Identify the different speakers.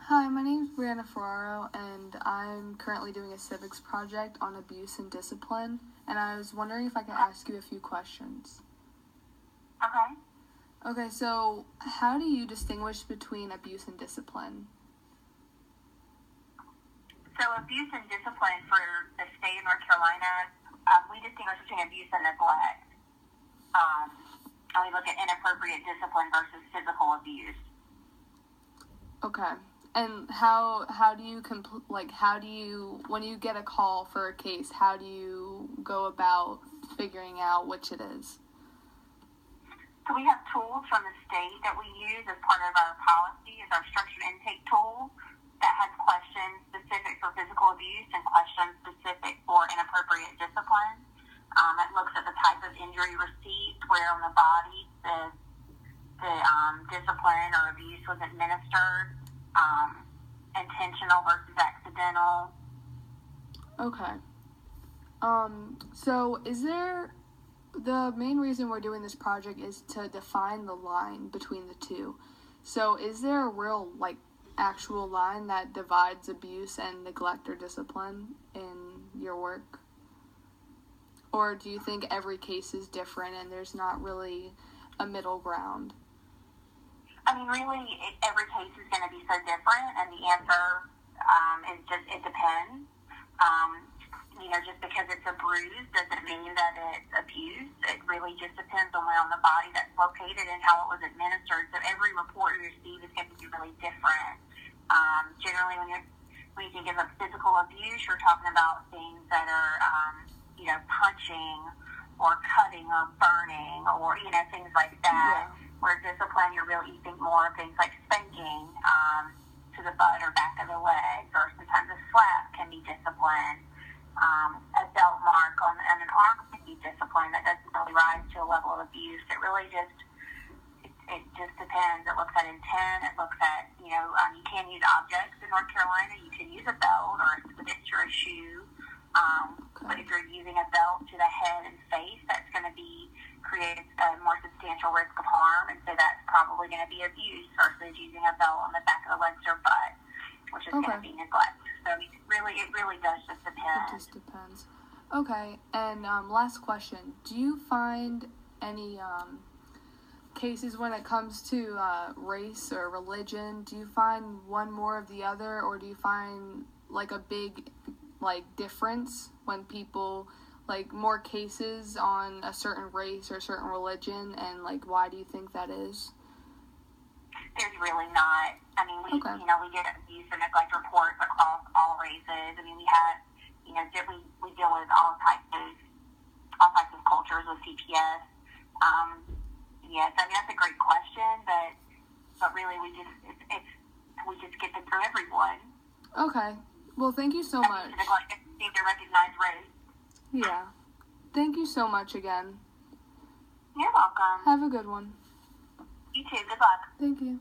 Speaker 1: Hi, my name is Brianna Ferraro, and I'm currently doing a civics project on abuse and discipline, and I was wondering if I could ask you a few questions.
Speaker 2: Okay.
Speaker 1: Okay, so how do you distinguish between abuse and discipline?
Speaker 2: So abuse and discipline for the state of North Carolina, we distinguish between abuse and neglect. And we look at inappropriate discipline versus physical abuse.
Speaker 1: Okay. And how do you when you get a call for a case, how do you go about figuring out which it is?
Speaker 2: So we have tools from the state that we use as part of our policy. It's our structured intake tool that has questions specific for physical abuse and questions specific for inappropriate discipline. It looks at the type of injury received, where on the body the discipline or abuse was administered, intentional versus accidental.
Speaker 1: Okay. So the main reason we're doing this project is to define the line between the two. So is there a real, actual line that divides abuse and neglect or discipline in your work? Or do you think every case is different and there's not really a middle ground?
Speaker 2: I mean, really, every case is going to be so different, and the answer is just, it depends. Just because it's a bruise doesn't mean that it's abuse. It really just depends on where on the body that's located and how it was administered. So every report you receive is going to be really different. Generally, when you think of a physical abuse, you're talking about things that are, punching or cutting or burning or, things like that.
Speaker 1: Yeah.
Speaker 2: Where discipline, you think more of things like spanking to the butt or back of the leg, or sometimes a slap can be discipline. A belt mark on an arm can be discipline. That doesn't really rise to a level of abuse. It really just depends. It looks at intent. It looks at, you can use objects in North Carolina. You can use a belt or a switch or a shoe. But if you're using a belt to the head and face, that's going to create a more substantial risk of harm, and so that's probably going to be abuse versus using a belt on the back of the legs or butt, which is going to be neglect. So it really does just depend.
Speaker 1: It just depends. Okay, and last question. Do you find any cases when it comes to race or religion, do you find one more of the other, or do you find a big difference when people more cases on a certain race or a certain religion, and why do you think that is?
Speaker 2: There's really not. I mean, we get abuse and neglect reports across all races. I mean, we have, we deal with all types of cultures with CPS. Yes, I mean, that's a great question, but really we just get them through everyone.
Speaker 1: Okay. Well, thank you so much.
Speaker 2: Need to recognize race.
Speaker 1: Yeah. Thank you so much again.
Speaker 2: You're welcome.
Speaker 1: Have a good one.
Speaker 2: You too. Good luck.
Speaker 1: Thank you.